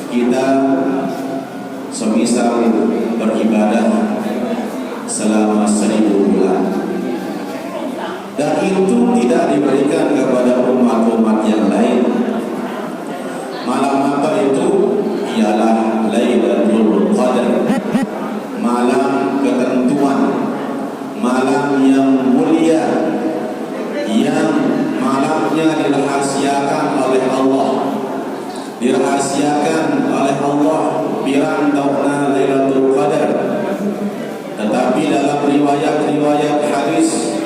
kita semisal beribadah selama 1000 bulan, dan itu tidak diberikan kepada umat-umat yang lain. Malam apa itu? Ialah Lailatul Qadar, malam ketentuan, malam yang mulia, yang malamnya dirahasiakan oleh Allah, dirahasiakan oleh Allah birantauna Lailatul Qadar. Tetapi dalam riwayat-riwayat hadis,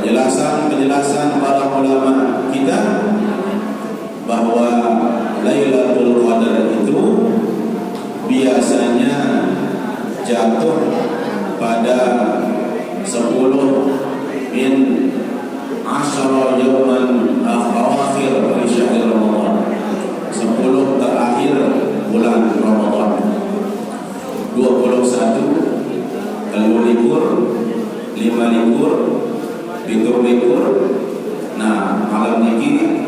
penjelasan para ulama kita bahwa Lailatul Qadar itu biasanya jatuh pada 10 min asyara yawman akhir dari syahr Ramadan, 10 terakhir bulan Ramadan, 21, 25, 27. Nah, malam ini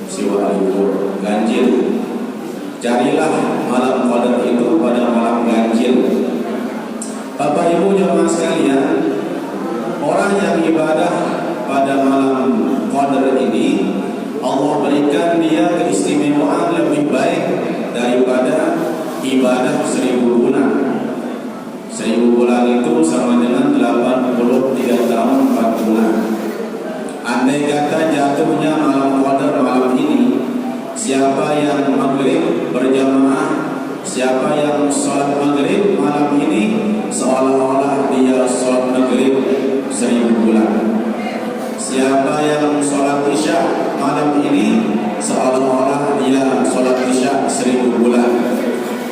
siwa libur ganjil. Carilah malam Qadar itu pada malam ganjil. Bapak Ibu jemaah sekalian, orang yang ibadah pada malam Qadar ini, Allah berikan dia keistimewaan lebih baik daripada ibadah 1000 bulan. 1000 bulan itu sama dengan 83 tahun 4 bulan. Andai kata jatuhnya malam Qadar malam ini, siapa yang maghrib berjamaah, siapa yang sholat maghrib malam ini, seolah-olah dia sholat maghrib 1000 bulan. Siapa yang sholat isya malam ini, seolah-olah dia sholat isya 1000 bulan.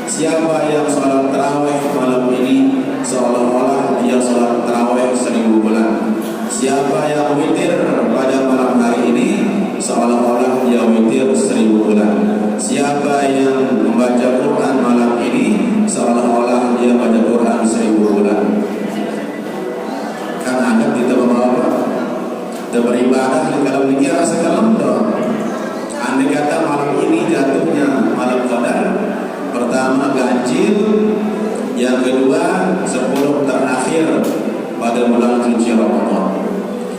Siapa yang sholat tarawih malam ini, seolah-olah dia sholat tarawih 1000 bulan. Siapa yang witir pada malam hari ini, seolah-olah dia witir 1000 bulan. Siapa yang membaca Quran malam ini, seolah-olah dia baca Quran 1000 bulan. Kan ada kita bapak-bapak, kita beribadah kalau dikira sekarang dong. Andai kata malam ini jatuhnya malam Qadar, pertama ganjil, yang kedua 10 terakhir pada bulan suci Ramadan.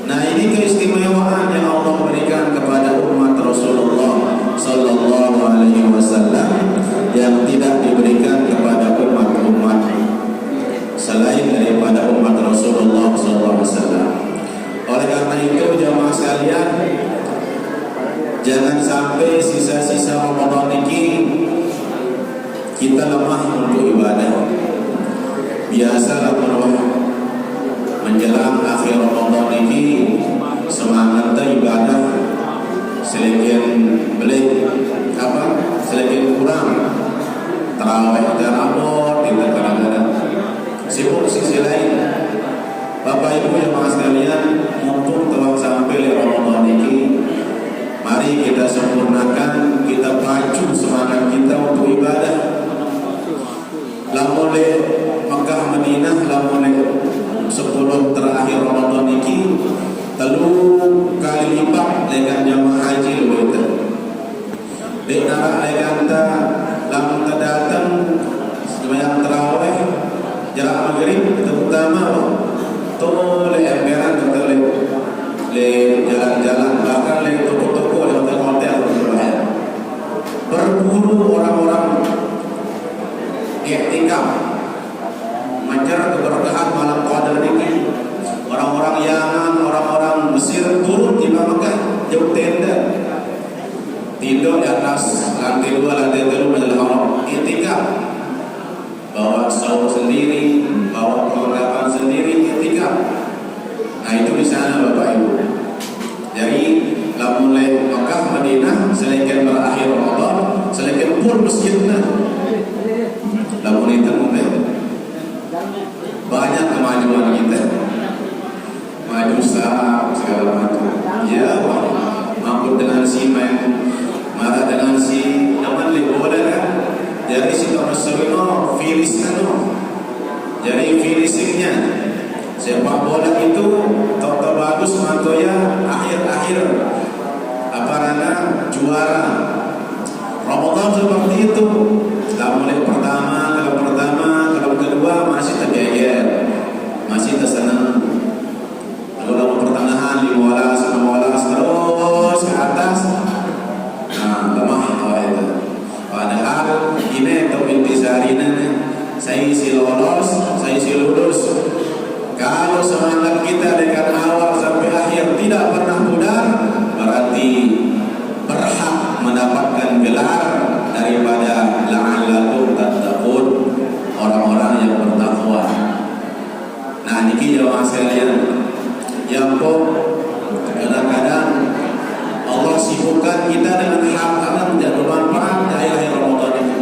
Nah, ini keistimewaan yang Allah berikan kepada umat Rasulullah sallallahu alaihi wasallam yang tidak diberikan kepada umat-umat selain daripada umat Rasulullah sallallahu alaihi wasallam. Oleh karena itu jemaah sekalian, jangan sampai sisa-sisa Ramadan ini kita lemah untuk ibadah. Biasalah menjelang akhir Ramadan ini semangat ibadah sedikit kurang. Tarawih dan abot kita kadang-kadang sibuk sisi lain. Bapak Ibu yang sekalian, mumpung telah sampai Ramadan ini, mari kita sempurnakan, kita pacu semangat kita untuk ibadah. Lamun Mekah Madinah, lamun 10 terakhir Ramadan ini 3 kali lipat dengan jamaah haji lebih. Dek nak leganda lamun datang sembahyang tarawih jarak maghrib terutama tuh le emberan atau le jalan-jalan, bahkan le toko-toko, le hotel-hotel berburu orang-orang i'tikaf mengejar keberkahan malam Qadar ini. Orang-orang Yaman, orang-orang Mesir turun di Mekah, jauh tenda, tidur di atas lantai 2, lantai 3 Masjidil Haram, i'tikaf, bawa sahur sendiri, bawa perlengkapan sendiri, i'tikaf. Nah, itu di sana Bapak Ibu. Jadi mulai Mekah Madinah selain berakhir Ramadan, selain pun masjidnya. Lamun itu banyak kemajuan kita, maju segala macam. Ya, mampu dengan si main, marah dengan si teman libola kan. Jadi si Tomasino filisnya no. Jadi filisnya sepak bola itu toto bagus mantoya akhir-akhir apa nana juara Ramadan seperti itu. Mulai kalau kedua masih tergeger, masih tersenang. Lalu pertengahan 15 terus ke atas, lemah itu. Padahal ini untuk intisarinya, saya isi lulus. Kalau semangat kita dengan awal sampai akhir tidak pernah pudar, berarti berhak mendapatkan gelar daripada la'allakum tattaqun, orang-orang yang bertakwa. Nah, niki jemaah sekalian, yang kok kadang-kadang Allah sibukkan kita dengan hal-hal yang tidak bermanfaat di akhir Ramadan ini.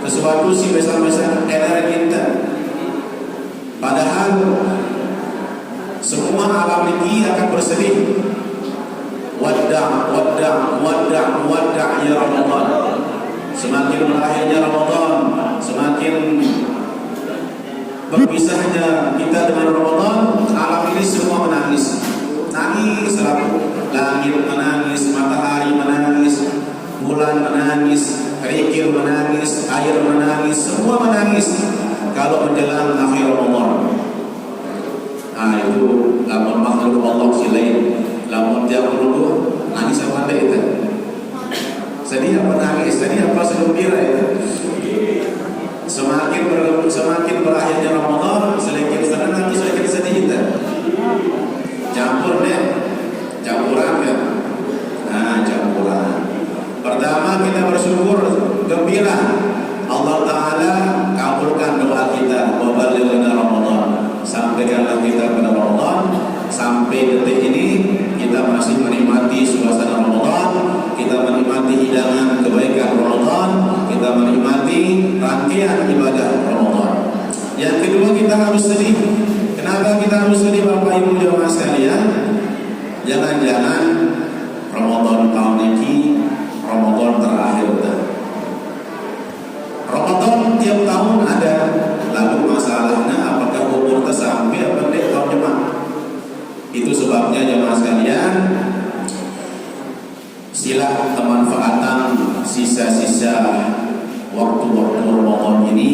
Sesuatu sih besar-besar energi kita. Padahal semua alam ini akan bersedih. Wadda' ya Ramadan. Semakin berakhirnya Ramadan, semakin berpisahnya kita dengan Ramadan, alam ini semua menangis. Nangis selalu. Langit menangis, matahari menangis, bulan menangis, kerikil menangis, air menangis, semua menangis kalau menjelang akhir Ramadan. Nah, itu lamun makhluk Allah silain, lamun dia menunggu nangis apa itu? Sedih apa nangis? Sedih apa segembira itu? Semakin berakhirnya Ramadan, semakin senang atau semakin sedih kita? Campuran kan? Nah, campuran. Pertama kita bersyukur, gembira. Allah Ta'ala kabulkan doa kita. Wa balighna Ramadan. Sampaikanlah kita pada Ramadan. Sampai detik ini kita masih menikmati suasana Ramadan, kita menikmati hidangan kebaikan Ramadan, kita menikmati rangkaian ibadah Ramadan. Yang kedua, kita harus sedih. Kenapa kita harus sedih, Bapak Ibu jemaah sekalian? Jangan-jangan Ramadan tahun ini Ramadan terakhir. Ramadan tiap tahun ada, lalu masalahnya apakah umur tersampai apa tidak tahun depan? Itu sebabnya jemaah sekalian, sila kemanfaatan sisa-sisa waktu-waktu Ramadan ini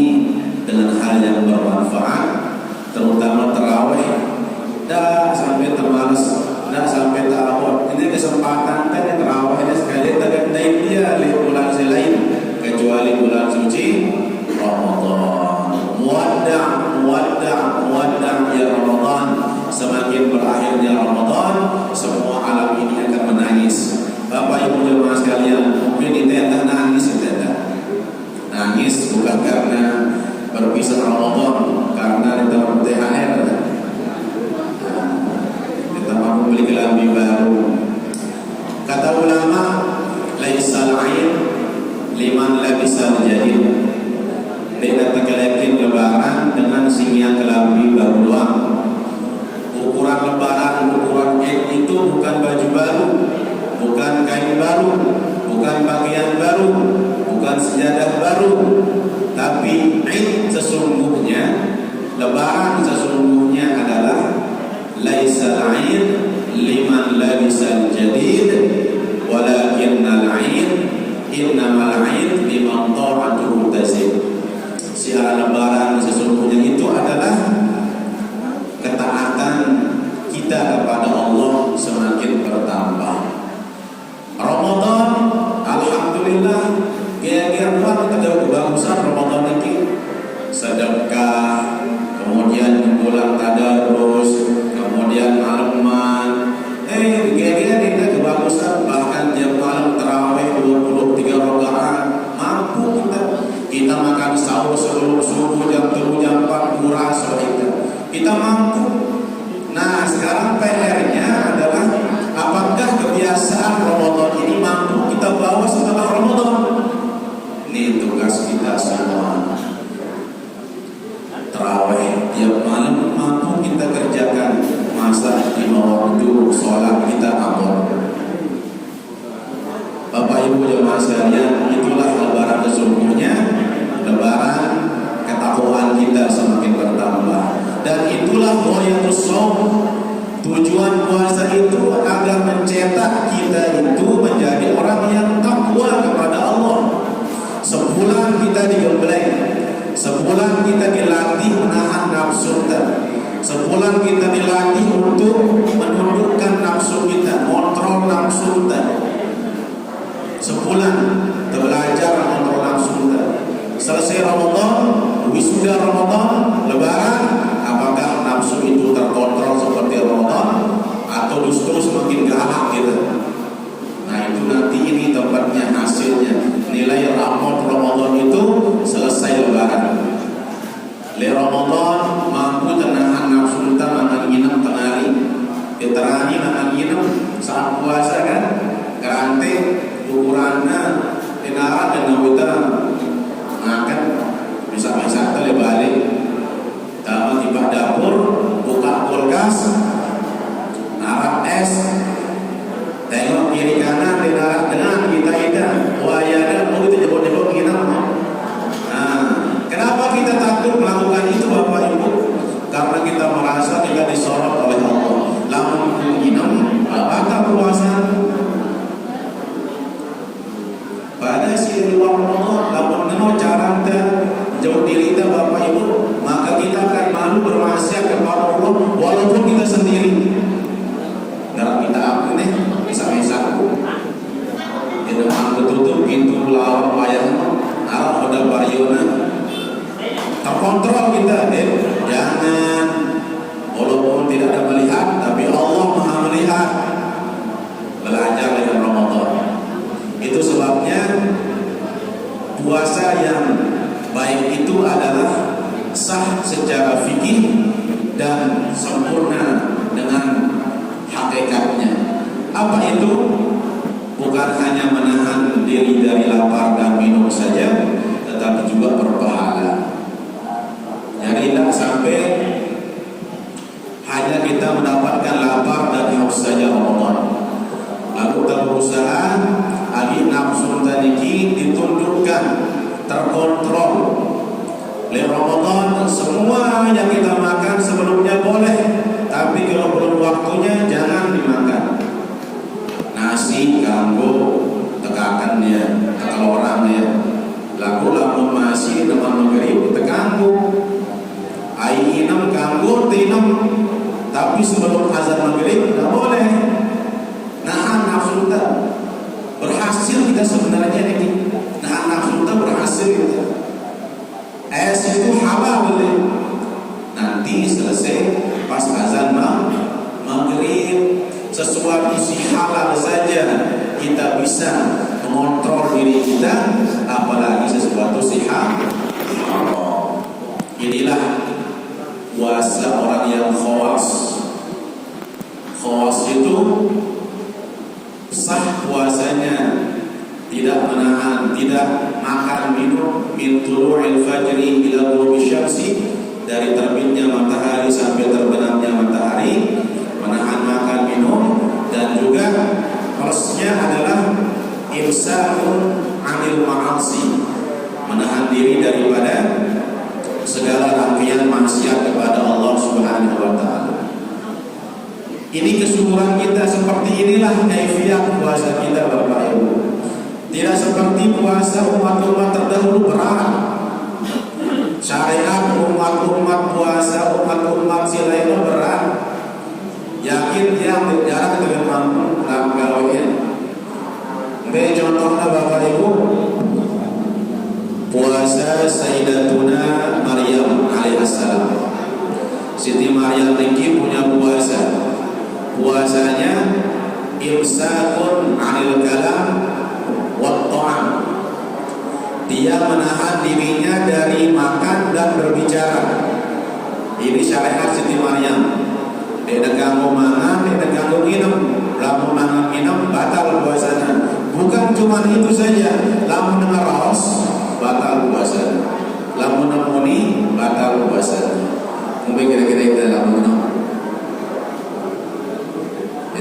dengan hal yang bermanfaat, terutama tarawih. Dah sampai termalas, dah sampai tarawih. Ini kesempatan tadi tarawih ini sekali tak naik dia di bulan selain kecuali bulan suci Ramadan. Muwadda' ya Ramadan. Semakin berakhirnya Ramadan, semua alam ini akan menangis. Bapak Ibu jemaah sekalian, mungkin kita nangis, nangis bukan karena berpisah Ramadan, karena ditambah THR, ditambah membeli kelambi baru. Kata ulama, laisal ain liman labisal jadid. Tidak terkelekin lebaran dengan singgah kelambi baru doang. Ukuran lebaran, ukuran Eid itu bukan baju baru, bukan kain baru, bukan pakaian baru, bukan sejadah baru, tapi Eid sesungguhnya, lebaran sesungguhnya adalah laisal Eid liman labisal jadid, walakinnal Eid innamal Eid liman ta'atuhu tazid. Siaran lebaran sesungguhnya itu adalah ketaatan kita kepada Allah semakin bertambah. Ramadan, alhamdulillah, gaya-gaya kita jauh kebagusan Ramadan ini. Sedekah, kemudian bulan tadarus, kemudian malaman. Gaya-gaya kita kebagusan, bahkan jam malam tarawih 23 rakaat mampu kita makan sahur sebelum subuh jam 3 jam 4 murah kita mampu. Nah, sekarang PR-nya adalah apakah kebiasaan Ramadan ini mampu kita bawa setelah Ramadan? Ini tugas kita semua. Tarawih tiap malam mampu kita kerjakan, masa 5 waktu sholat kita abot. Bapak Ibu jemaah sekalian, itulah lebaran sesungguhnya. Lebaran ketakwaan kita semakin bertambah, dan itulah ghayatus shaum. Tujuan puasa itu agar mencetak kita itu menjadi orang yang takwa kepada Allah. Sebulan kita dilatih menahan nafsu kita. Sebulan kita dilatih untuk menundukkan nafsu kita, kontrol nafsu kita. Sebulan kita belajar kontrol nafsu kita. Selesai Ramadan, wisuda Ramadan, Lebaran, apakah nafsu itu terkontrol seperti Ramadan atau justru semakin galak kita? Nah itu nanti ini tempatnya, hasilnya. Nilai rapor Ramadan itu selesai Lebaran. Le Ramadan mampu tenahan nafsu kita makan minum tengari. Diterani makan minum saat puasa kan? Karante ukurannya dinara dan kita makan bisa-bisa kita balik. Dalam tiba dapur, buka kulkas, naruh es, tengok kiri kanan dinara dengan kita wah ya ada mau itu jebol-jebol kita mau. Kenapa kita takut melakukan itu Bapak Ibu? Karena kita merasa tidak disorot oleh Allah. Lamun minum, apakah puasa? Pada si luar Allah, lamun neno cara jauh diri kita Bapak Ibu, maka kita akan malu bermaksiat kepada Allah walaupun kita sendiri. Dalam kita apa nih? Bisa-bisa di depan tertutup pintu lawan wayang, arah pada bariona. Terkontrol kita, jangan walaupun tidak ada melihat, tapi Allah Maha melihat. Belajar dengan Ramadan. Itu sebabnya puasa yang baik itu adalah sah secara fikih dan sempurna dengan hakikatnya. Apa itu? Bukan hanya menahan diri dari lapar dan minum saja, tetapi juga berpahala. Jadi tidak sampai hanya kita mendapatkan lapar dan haus saja Ramadan. Lalu kita berusaha agar nafsu tadi ditundukkan, terkontrol. Oleh Ramadan semua yang kita makan sebelumnya boleh, tapi kalau belum waktunya jangan dimakan. Nasi ganggu tekakan dia, tekan dia. Lalu lamun masih dengan maghrib terganggu. Air inam ganggu tinam, tapi sebelum azan maghrib tidak boleh. Nahan nafsu kita. Berhasil kita sebenarnya ini. Nahan nafsu kita berhasil kita. Es itu halal boleh. Nanti selesai pas azan maghrib, sesuatu isi halal saja kita bisa mengontrol diri kita, apalagi sesuatu si haram. Inilah puasa orang yang khawas. Khawas itu sah puasanya, tidak menahan, tidak makan minum min tulu'il fajri ila ghurubi syamsi, dari terbitnya matahari sampai terbenamnya matahari, menahan makan minum. Dan juga plusnya adalah imsakun 'anil ma'asi, menahan diri daripada segala rangkaian maksiat kepada Allah Subhanahu wa taala. Ini kesyukuran kita, seperti inilah kaifiat puasa kita Bapak Ibu. Tidak seperti puasa umat-umat terdahulu berat. Syariat umat-umat puasa umat-umat sila itu berat. Yakin dia jarang dengan mampu ngawin. Be contohnya Bapak Ibu, puasa Sayyidatuna Maryam alaihissalam. Siti Maryam ini punya puasa. Puasanya imsakun 'anil kalam wat ta'am. Dia menahan dirinya dari makan dan berbicara. Ini syariat Siti Maryam. Dia ganggu mangan, dia ganggu minum. Lamun mangan minum batal puasanya. Bukan cuma itu saja, lamun dengar raos batal puasa. Lamun nemuni batal puasa. Mungkin kira-kira itu lamun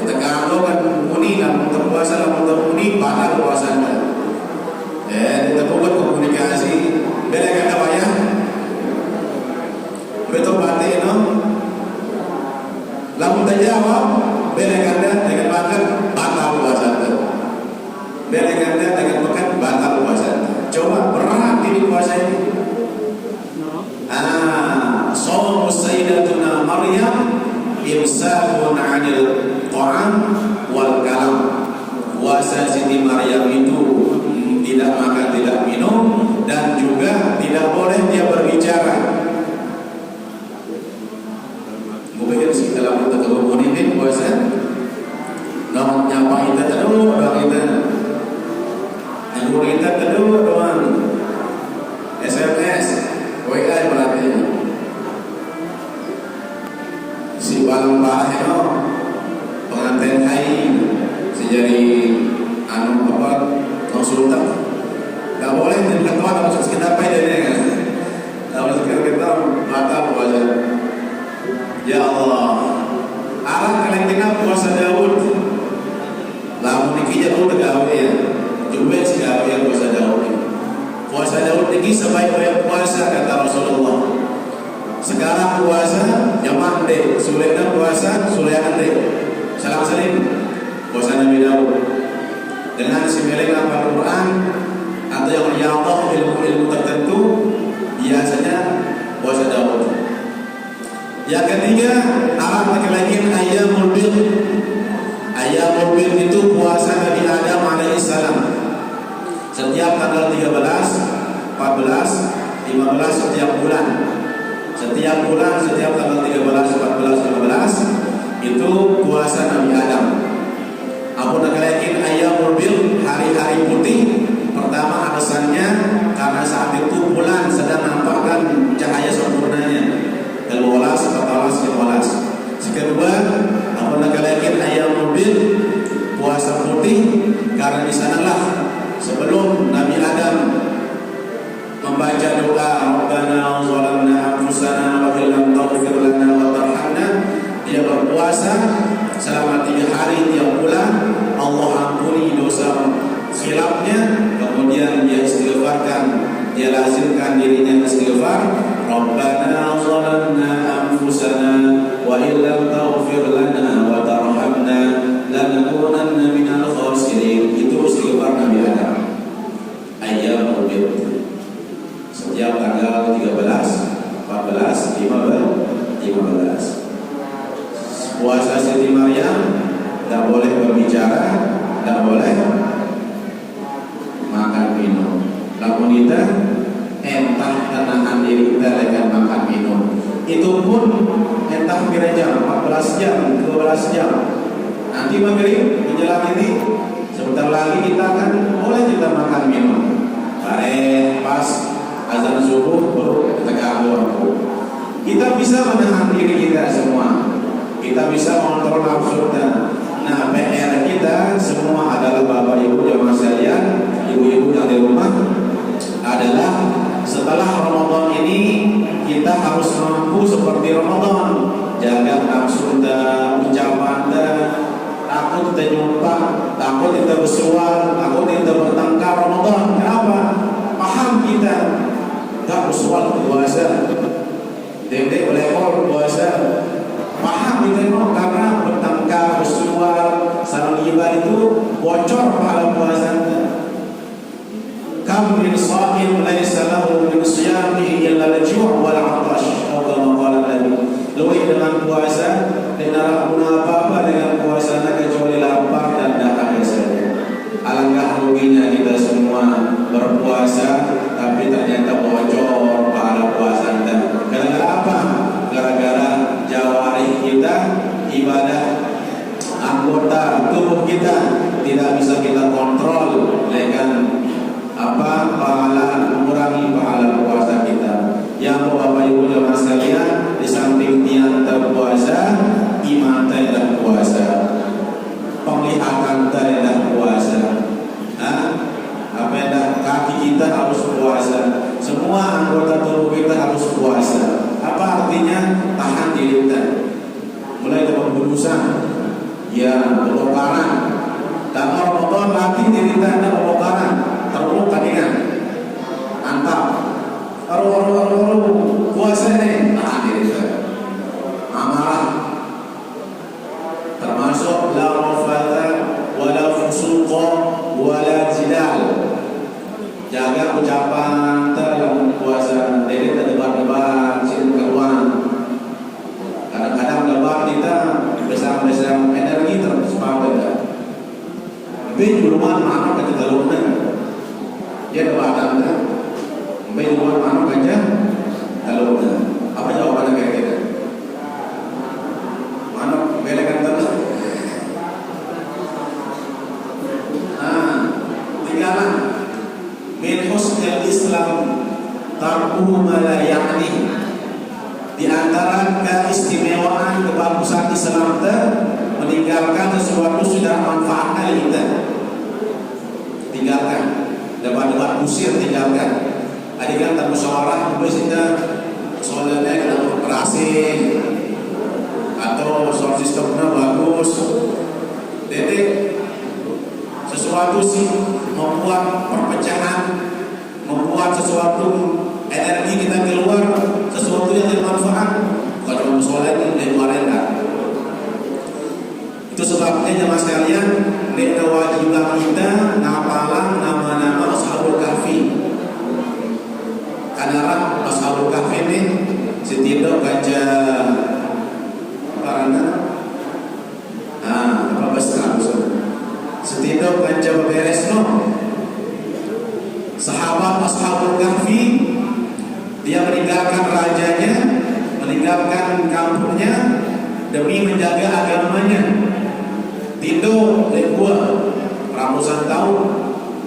Teganggo kan muni, lamun terpuasa, lamun termuni batal puasanya. Kita buat komunikasi, bela kata wayah, betul batin no. Lamun terjawab, bela kata dengan makan batal puasanya. Bela kata dengan makan batal puasanya. Coba berat ini puasa ini. Shaum Sayyidatuna Maryam imsakun 'anil ta'am wal kalam. Puasa Siti Maryam itu tidak makan, tidak minum, dan juga tidak boleh dia berbicara. Mungkin sih dalam kita kerumun ini puasa, dong nyapa kita terus, dong kita, nyambung kita terus, doang SMS, WA berarti. Si balang parah itu pengantin hai, si jadi anu apa konsultan. Gak boleh jadi ketua atau sekitar apa ini kan? Kalau sekitar kita batal puasa. Ya Allah, arah kalian tinggal puasa Daud. Lamun niki jauh gawe ya, juga si gawe yang puasa Daud. Puasa Daud niki sebaik-baik puasa kata Rasulullah. Sekarang puasa zaman deh, sulaiman puasa sulaiman deh. Salam salim puasa Nabi Daud dengan similin hafal Quran atau yang riyadhah ilmu tertentu, biasanya puasa Daud. Yang ketiga, alam laki-laki ayyamul bid. Ayyamul bid itu puasa Nabi Adam alaihissalam. Setiap tanggal 13, 14, 15 setiap bulan. Setiap bulan, setiap tanggal 13, 14, 15 itu puasa Nabi Adam. Abu laki-laki ayyamul bid, hari-hari putih. Pertama alasannya karena saat itu bulan sedang nampakkan cahaya sempurnanya. 12, 14, 15. Kedua, apa nakalakin ayyamul bid, puasa putih, karena di sanalah sebelum Nabi Adam membaca doa Rabbana zalamna anfusana wa illam taghfir lana wa tarhamna, dia berpuasa selama 3 hari tiap bulan. Allah ampuni dosa khilafnya, kemudian dia istighfarkan, dia lazimkan dirinya istighfar. Rabbana zalamna anfusana wa illam taghfir lana wa tarhamna lanakunanna minal khasirin. Itu istighfar Nabi Adam. Ayyamul bid. Setiap tanggal 13, 14, 15. Puasa Siti Maryam tidak boleh berbicara, tidak boleh makan minum. Lamun kita entah tenahan diri kita dengan makan minum, itu pun entah kira jam 14 jam, 12 jam. Nanti maghrib menjelang ini sebentar lagi kita akan boleh kita makan minum. Pas azan subuh baru kita ganggu. Kita bisa menahan diri kita semua. Kita bisa mengontrol nafsu kita. Nah, PR kita semua adalah Bapak Ibu jamaah sekalian, ibu-ibu yang di rumah, adalah setelah Ramadan ini kita harus mampu seperti Ramadan. Jaga nafsu kita, ucapan kita, takut kita nyumpah, takut kita bersuara, takut kita bertengkar Ramadan. Kenapa? Paham kita gak bersuara puasa, dendek lekor puasa. Paham kita karena bertengkar, bersuara, saling gibah itu bocor pahala puasa kita. Kam min sha'im laysa lahu min siyamihi illa al-ju' wal 'atash. Atau kama Nabi, lebih dengan puasa tidak guna apa-apa dengan puasanya kecuali lapar dan dahaga saja. Alangkah ruginya kita semua berpuasa tapi ternyata bocor pahala puasa kita. Gara-gara apa? Gara-gara jawarih kita, ibadah anggota tubuh kita tidak bisa kita kontrol dengan pahala, mengurangi pahala puasa kita. Yang Bapak Ibu jemaah sekalian, di samping niat berpuasa, iman dan puasa, penglihatan dan puasa, kaki kita harus puasa, semua anggota tubuh kita harus puasa. Apa artinya? Tahan diri kita, mulai dari pembunuhan, ya pembongkaran. Dan Ramadan latih diri kita ada pembongkaran, terlalu tandingan, mantap. Puasa ini tahan diri kita, amarah, termasuk la rafata wala fusuqa wala jidal. Jaga ucapan dalam puasa, jadi tidak debat-debat. Duluan mana kata galungna dia ada badan kan duluan mana aja galungna apa jawabannya kayak gitu mana belekan tadi tinggalan min husnil Islam tarkuhu ma la ya'ni. Di antara keistimewaan kebagusan Islam itu meninggalkan sesuatu sudah manfaatnya kita. Tinggalkan. Debat-debat kusir tinggalkan. Adikan tak musyawarah terus kita soalnya kita berhasil atau soal sistemnya bagus. Jadi sesuatu sih membuat perpecahan, membuat sesuatu energi kita keluar, sesuatu yang bermanfaat, bukan cuma soalnya dari luar enggak. Itu sebabnya jemaah sekalian, ada wajiblah kita ngapalan nama-nama Ashabul Kahfi. Karena Ashabul Kahfi ini setidak baca karena apa bahasa setidak baca beres no. Sahabat Ashabul Kahfi dia meninggalkan rajanya, meninggalkan kampungnya demi menjaga agamanya. Tidur lekua ratusan tahun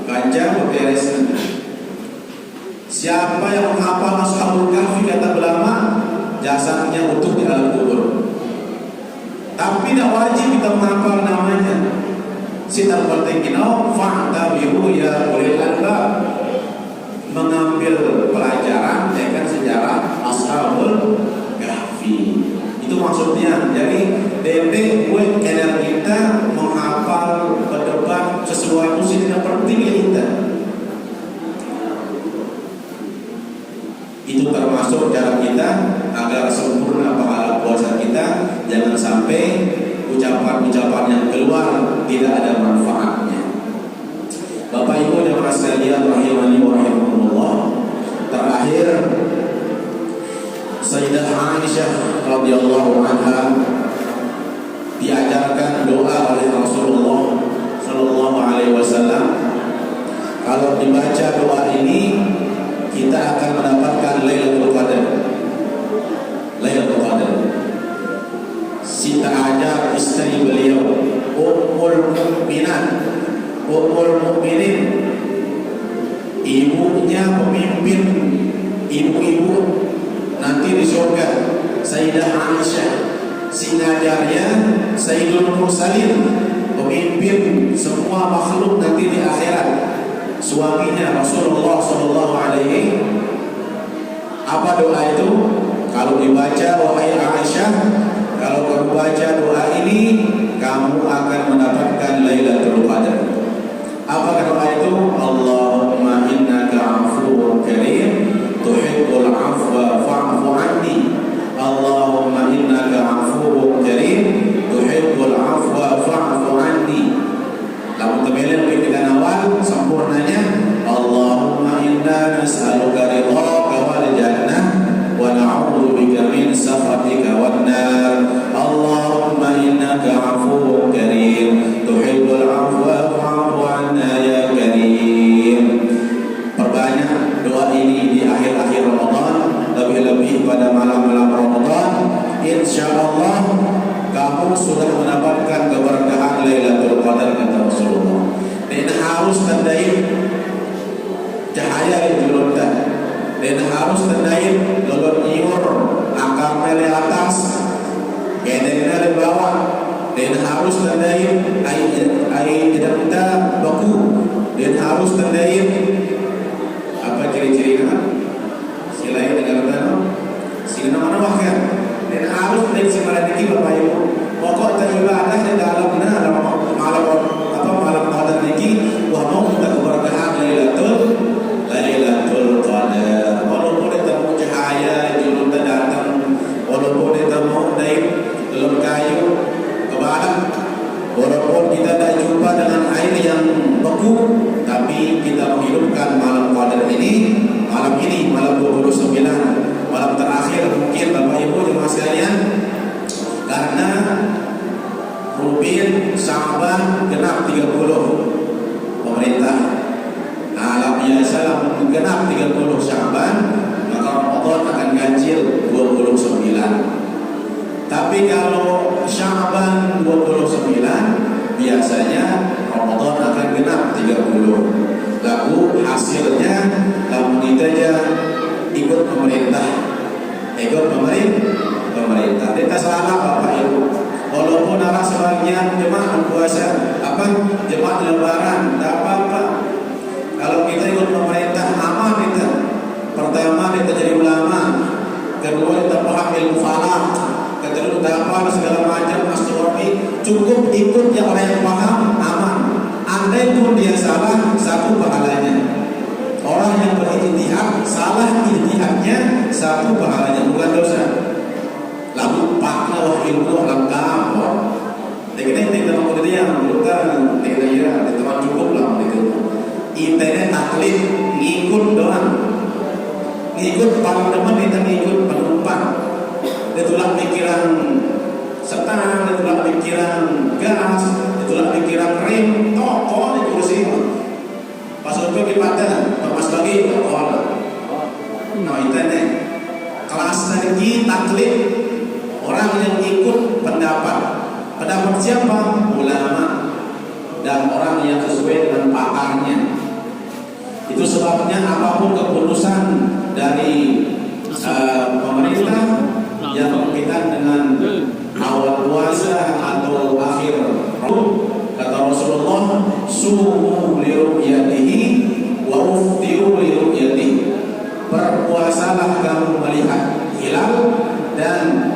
ganja beres. Siapa yang menghafal Ashabul Kahfi kata ulama, jasadnya utuh di alam kubur. Tapi tidak wajib kita menghafal namanya. Sitar penting kita fa'tabiru ya ulil albab. Mengambil pelajaran dengan sejarah Ashabul Kahfi. Itu maksudnya. Jadi DP buat kadar kita menghafal berdebat sesuatu yang penting kita. Itu termasuk cara kita agar sempurna pahala puasa kita. Jangan sampai ucapan-ucapan yang keluar tidak ada manfaatnya. Bapak Ibu jemaah sekalian rahimani wa rahimakumullah. Terakhir Sayyidah Aisyah radhiyallahu anha diajarkan doa oleh Rasulullah sallallahu alaihi wasallam. Kalau dibaca doa ini kita akan mendapatkan Lailatul Qadar. Lailatul Qadar. Sita ajar istri beliau Ummul Mukminin, ibunya pemimpin ibu-ibu nanti di surga, Sayyidah Aisyah. Si ngajarnya Sayyidul Mursalin, pemimpin semua makhluk nanti di akhirat. Suaminya Rasulullah sallallahu alaihi. Apa doa itu? Kalau dibaca wahai Aisyah, kalau kamu baca doa ini, kamu akan mendapatkan Lailatul Qadar. Apa doa itu? Allahumma innaka afuwwun karim tuhibbul afwa fa'fu anni. Allahumma innaka afuwwun karim tuhibbul afwa fa'fu anni. Lalu terbelin dengan awal sempurnanya Allahumma inna nas'aluka ridhaka wal jannah wa na'udzu bika min sakhatika wan nar. Allahumma innaka afuwwun karim tuhibbul afwa fa'fu anna ya karim. Perbanyak doa ini di akhir-akhir Ramadan, lebih-lebih pada malam-malam Ramadan. Insyaallah kamu sudah mendapatkan keberkahan Lailatul Qadar kata Rasulullah. Dan harus tandai cahaya di julurkan. Dan harus tandai lolot nyiur akar mele atas, gedengnya di bawah. Dan harus tandai air tidak kita baku. Dan harus tandai apa ciri-cirinya? Selain dengan mana? Sila mana wakil? Dan harus tandai simpanan ini Bapak Ibu. Pokok teribadah di dalamnya malam Qadar ini, wah mau kita keberkahan Lailatul Qadar. Walaupun kita mau cahaya julur datang, walaupun kita mau naik dalam kayu ke badan, walaupun kita tak jumpa dengan air yang beku, tapi kita menghidupkan malam Qadar ini, malam 29, malam terakhir mungkin Bapak Ibu jemaah sekalian. Karena Rubin Sya'ban genap 30 biasa genap 30 Sya'ban, maka Ramadan akan ganjil 29. Tapi kalau Sya'ban 29, biasanya Ramadan akan genap 30. Lalu hasilnya lamun kita ikut pemerintah. Kita salah Bapak Ibu. Walaupun ada sebagian jemaah puasa jemaah lebaran, tak apa-apa. Kalau kita ikut pemerintah aman kita. Pertama kita jadi ulama, kedua kita paham ilmu falak, ketiga kita apa segala macam astronomi. Cukup ikut yang orang yang paham, aman. Andai pun dia salah, satu pahalanya. Orang yang berijtihad salah ijtihadnya, satu pahalanya, bukan dosa. Lalu pakna wah ilmu lengkap. Teknik dalam dia bukan teknik ya, teman cukup lah gitu. Internet taklid ngikut doang. Ngikut teman-teman kita ngikut penumpang. Itulah pikiran setan, itulah pikiran gas, itulah pikiran rem, toko di kursi. Pas untuk dipatah, pas lagi toko. Nah internet kelas lagi taklid. Orang yang ikut pendapat siapa? Ulama dan orang yang sesuai dengan pakarnya. Itu sebabnya apapun keputusan dari pemerintah yang berkaitan dengan awal puasa atau akhir, kata Rasulullah, sumu liru'yatihi wa uftiru liru'yatihi. Berpuasalah kamu melihat hilal dan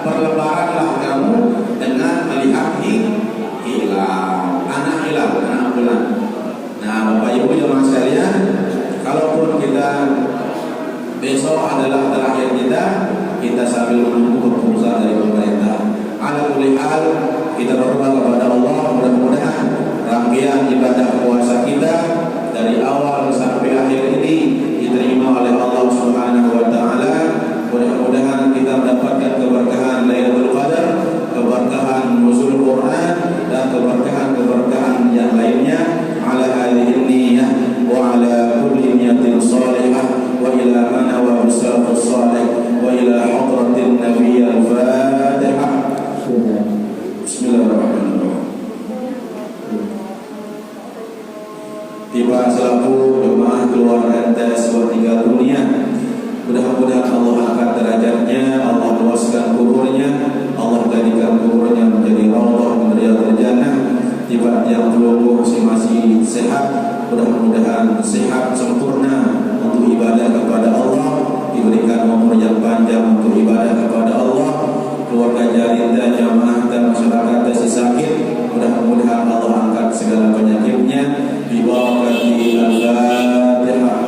berlebaranlah kamu dengan melihat hilal, anak bulan. Nah, Bapak Ibu jemaah sekalian, kalaupun kita besok adalah terakhir kita sambil menunggu keputusan dari pemerintah. Ala kulli hal, kita berdoa kepada Allah mudah-mudahan rangkaian ibadah puasa kita dari awal sampai akhir ini diterima oleh Allah Subhanahu wa taala. Mudah-mudahan kita mendapatkan keberkahan Lailatul Qadar, keberkahan nuzul Quran, dan keberkahan yang lainnya. Ala hadhihi niyyah wa ala kulli niyatin salihah wa ila mana wa salafus salih wa ila hadratin nabiy al-Fatihah. Bismillahirrahmanirrahim. Tiba selaku jemaah keluarga sepertiga dunia, mudah-mudahan Allah angkat derajatnya, Allah luaskan kuburnya, Allah jadikan kuburnya menjadi raudhah min riyadhil jannah. Tiba yang belum masih sehat, mudah-mudahan sehat sempurna untuk ibadah kepada Allah, diberikan umur yang panjang untuk ibadah kepada Allah. Keluarga jarinda, jamaah dan masyarakat yang sakit, mudah-mudahan Allah angkat segala penyakitnya. Bibarakati al-Fatihah.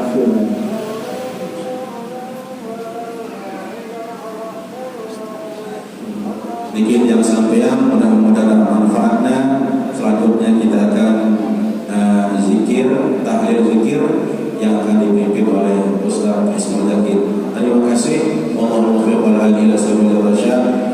Dikit yang sampean, mudah-mudahan manfaatnya. Selanjutnya kita akan zikir, tahlil zikir yang akan dipimpin oleh Ustaz Ismail Zakir. Terima kasih. Wallahu a'lam bishawab.